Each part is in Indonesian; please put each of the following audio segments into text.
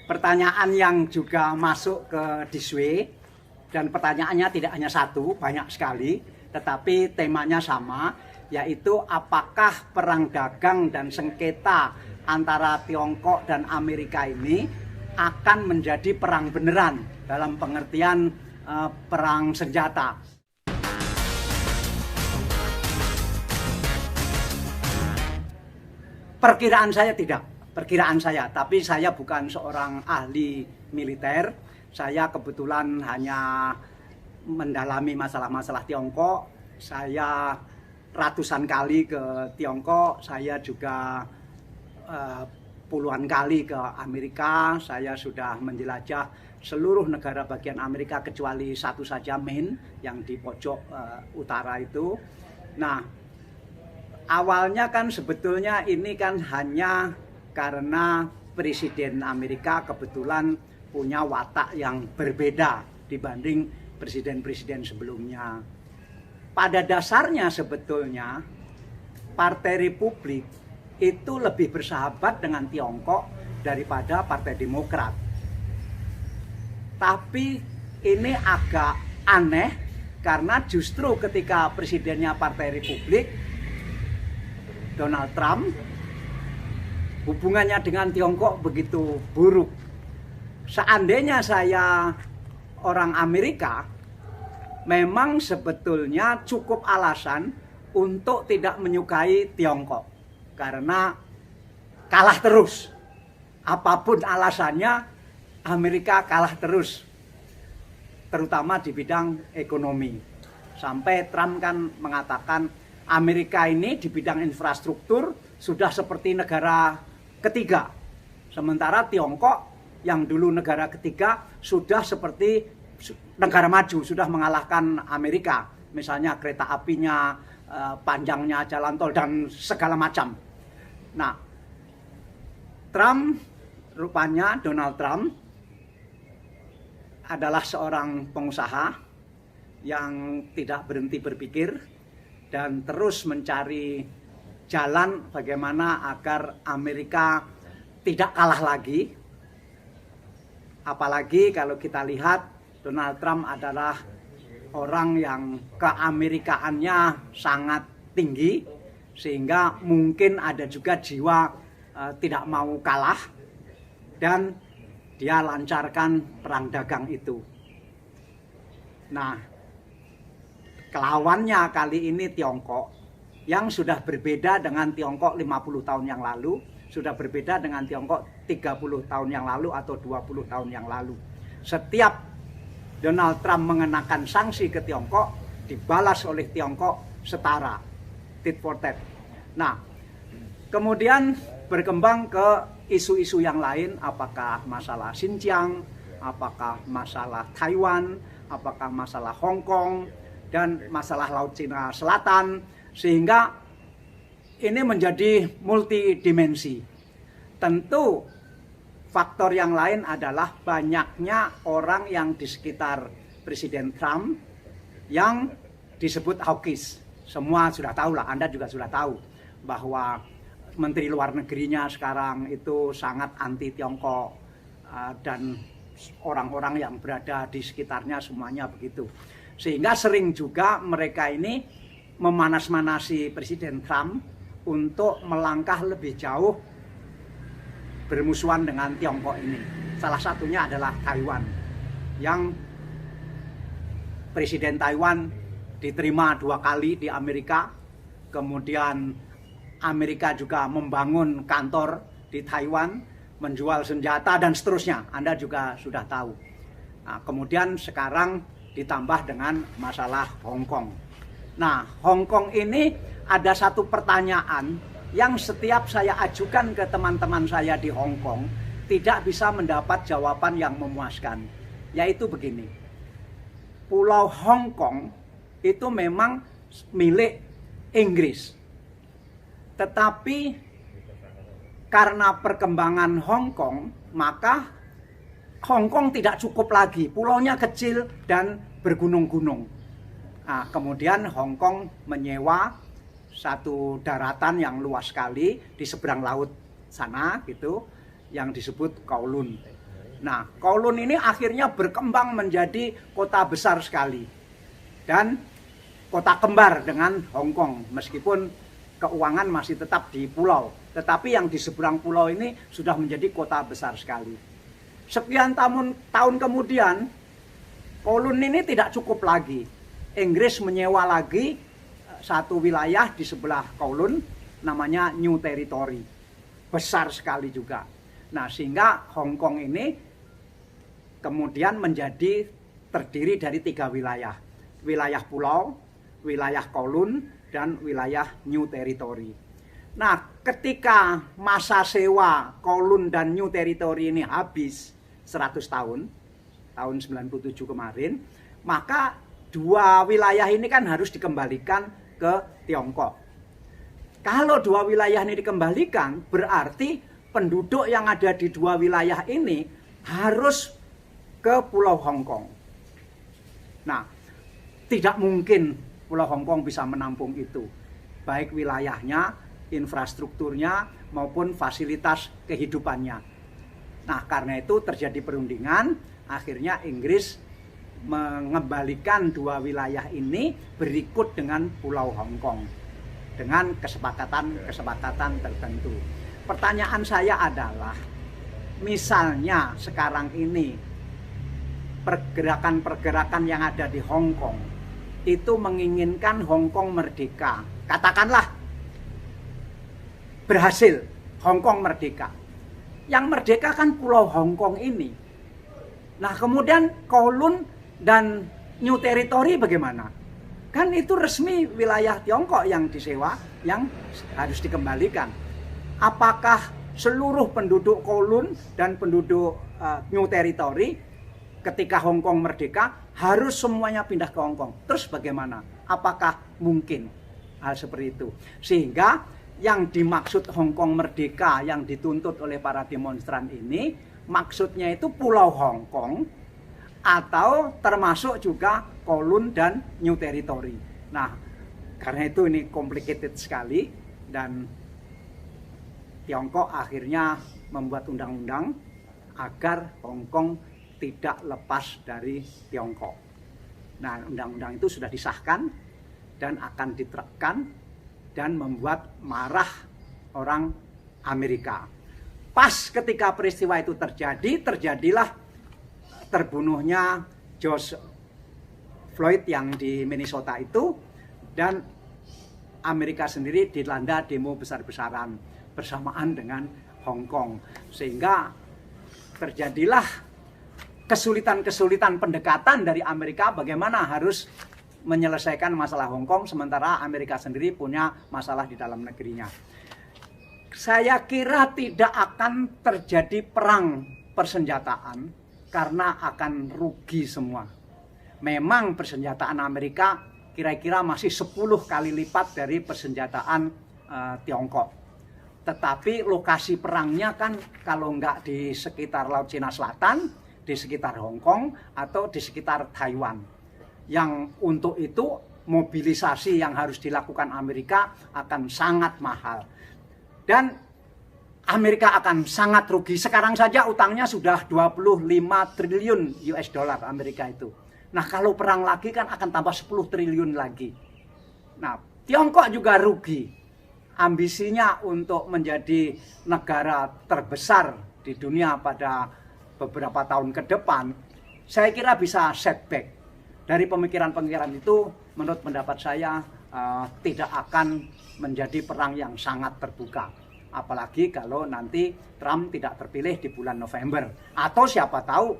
pertanyaan yang juga masuk ke Diswe, dan pertanyaannya tidak hanya satu, banyak sekali, tetapi temanya sama, yaitu apakah perang dagang dan sengketa antara Tiongkok dan Amerika ini akan menjadi perang beneran dalam pengertian perang senjata. Perkiraan saya tidak. Perkiraan saya, tapi saya bukan seorang ahli militer. Saya kebetulan hanya mendalami masalah-masalah Tiongkok. Saya ratusan kali ke Tiongkok. Saya juga puluhan kali ke Amerika. Saya sudah menjelajah seluruh negara bagian Amerika kecuali satu saja, Maine, yang di pojok utara itu. Nah, awalnya kan sebetulnya ini kan hanya karena Presiden Amerika kebetulan punya watak yang berbeda dibanding presiden-presiden sebelumnya. Pada dasarnya sebetulnya Partai Republik itu lebih bersahabat dengan Tiongkok daripada Partai Demokrat. Tapi ini agak aneh karena justru ketika presidennya Partai Republik, Donald Trump, hubungannya dengan Tiongkok begitu buruk. Seandainya saya orang Amerika, memang sebetulnya cukup alasan untuk tidak menyukai Tiongkok. Karena kalah terus. Apapun alasannya, Amerika kalah terus. Terutama di bidang ekonomi. Sampai Trump kan mengatakan Amerika ini di bidang infrastruktur sudah seperti negara ketiga. Sementara Tiongkok yang dulu negara ketiga sudah seperti negara maju, sudah mengalahkan Amerika. Misalnya kereta apinya, panjangnya jalan tol dan segala macam. Nah, rupanya Donald Trump adalah seorang pengusaha yang tidak berhenti berpikir dan terus mencari jalan bagaimana agar Amerika tidak kalah lagi. Apalagi kalau kita lihat Donald Trump adalah orang yang keamerikaannya sangat tinggi, sehingga mungkin ada juga jiwa tidak mau kalah, dan dia lancarkan perang dagang itu. Nah, kelawannya kali ini Tiongkok, yang sudah berbeda dengan Tiongkok 50 tahun yang lalu, sudah berbeda dengan Tiongkok 30 tahun yang lalu atau 20 tahun yang lalu. Setiap Donald Trump mengenakan sanksi ke Tiongkok, dibalas oleh Tiongkok setara, tit for tat. Nah, kemudian berkembang ke isu-isu yang lain, apakah masalah Xinjiang, apakah masalah Taiwan, apakah masalah Hong Kong, dan masalah Laut Cina Selatan, sehingga ini menjadi multidimensi. Tentu faktor yang lain adalah banyaknya orang yang di sekitar Presiden Trump yang disebut hawkish. Semua sudah tahu lah, Anda juga sudah tahu bahwa Menteri Luar Negerinya sekarang itu sangat anti Tiongkok, dan orang-orang yang berada di sekitarnya semuanya begitu. Sehingga sering juga mereka ini memanas-manasi Presiden Trump untuk melangkah lebih jauh bermusuhan dengan Tiongkok ini. Salah satunya adalah Taiwan, yang Presiden Taiwan diterima 2 kali di Amerika, kemudian Amerika juga membangun kantor di Taiwan, menjual senjata dan seterusnya. Anda juga sudah tahu. Nah, kemudian sekarang ditambah dengan masalah Hong Kong. Nah, Hong Kong ini ada satu pertanyaan yang setiap saya ajukan ke teman-teman saya di Hong Kong tidak bisa mendapat jawaban yang memuaskan. Yaitu begini, Pulau Hong Kong itu memang milik Inggris. Tetapi karena perkembangan Hong Kong, maka Hong Kong tidak cukup lagi. Pulaunya kecil dan bergunung-gunung. Nah, kemudian Hong Kong menyewa satu daratan yang luas sekali di seberang laut sana gitu, yang disebut Kowloon. Nah, Kowloon ini akhirnya berkembang menjadi kota besar sekali dan kota kembar dengan Hong Kong, meskipun keuangan masih tetap di pulau, tetapi yang di seberang pulau ini sudah menjadi kota besar sekali. Sekian tahun kemudian, Kowloon ini tidak cukup lagi. Inggris menyewa lagi satu wilayah di sebelah Kowloon, namanya New Territory, besar sekali juga. Nah, sehingga Hong Kong ini kemudian menjadi terdiri dari 3 wilayah. Wilayah pulau, wilayah Kowloon, dan wilayah New Territory. Nah, ketika masa sewa Kowloon dan New Territory ini habis 100 tahun, tahun 97 kemarin, maka 2 wilayah ini kan harus dikembalikan ke Tiongkok. Kalau 2 wilayah ini dikembalikan, berarti penduduk yang ada di 2 wilayah ini harus ke Pulau Hong Kong. Nah, tidak mungkin Pulau Hong Kong bisa menampung itu, baik wilayahnya, infrastrukturnya, maupun fasilitas kehidupannya. Nah, karena itu terjadi perundingan, akhirnya Inggris mengembalikan 2 wilayah ini berikut dengan Pulau Hong Kong dengan kesepakatan tertentu. Pertanyaan saya adalah, misalnya sekarang ini pergerakan-pergerakan yang ada di Hong Kong itu menginginkan Hong Kong merdeka. Katakanlah berhasil Hong Kong merdeka. Yang merdeka kan Pulau Hong Kong ini. Nah, kemudian Kowloon dan New Territory bagaimana? Kan itu resmi wilayah Tiongkok yang disewa, yang harus dikembalikan. Apakah seluruh penduduk Kowloon dan penduduk New Territory ketika Hong Kong merdeka harus semuanya pindah ke Hong Kong? Terus bagaimana? Apakah mungkin hal seperti itu? Sehingga yang dimaksud Hong Kong merdeka yang dituntut oleh para demonstran ini, maksudnya itu Pulau Hong Kong atau termasuk juga Kowloon dan New Territory. Nah, karena itu ini complicated sekali, dan Tiongkok akhirnya membuat undang-undang agar Hong Kong tidak lepas dari Tiongkok. Nah, undang-undang itu sudah disahkan dan akan diterapkan dan membuat marah orang Amerika. Pas ketika peristiwa itu terjadilah terbunuhnya George Floyd yang di Minnesota itu, dan Amerika sendiri dilanda demo besar-besaran bersamaan dengan Hong Kong, sehingga terjadilah kesulitan-kesulitan pendekatan dari Amerika bagaimana harus menyelesaikan masalah Hong Kong, sementara Amerika sendiri punya masalah di dalam negerinya. Saya kira tidak akan terjadi perang persenjataan karena akan rugi semua. Memang persenjataan Amerika kira-kira masih 10 kali lipat dari persenjataan Tiongkok. Tetapi lokasi perangnya kan kalau nggak di sekitar Laut Cina Selatan, di sekitar Hong Kong, atau di sekitar Taiwan. Yang untuk itu mobilisasi yang harus dilakukan Amerika akan sangat mahal. Dan Amerika akan sangat rugi. Sekarang saja utangnya sudah 25 triliun US dollar Amerika itu. Nah, kalau perang lagi kan akan tambah 10 triliun lagi. Nah, Tiongkok juga rugi. Ambisinya untuk menjadi negara terbesar di dunia pada beberapa tahun ke depan, saya kira bisa setback. Dari pemikiran-pemikiran itu, menurut pendapat saya, tidak akan menjadi perang yang sangat terbuka. Apalagi kalau nanti Trump tidak terpilih di bulan November. Atau siapa tahu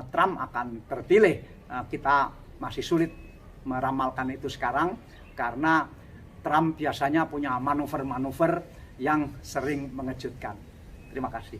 Trump akan terpilih. Kita masih sulit meramalkan itu sekarang, karena Trump biasanya punya manuver-manuver yang sering mengejutkan. Terima kasih.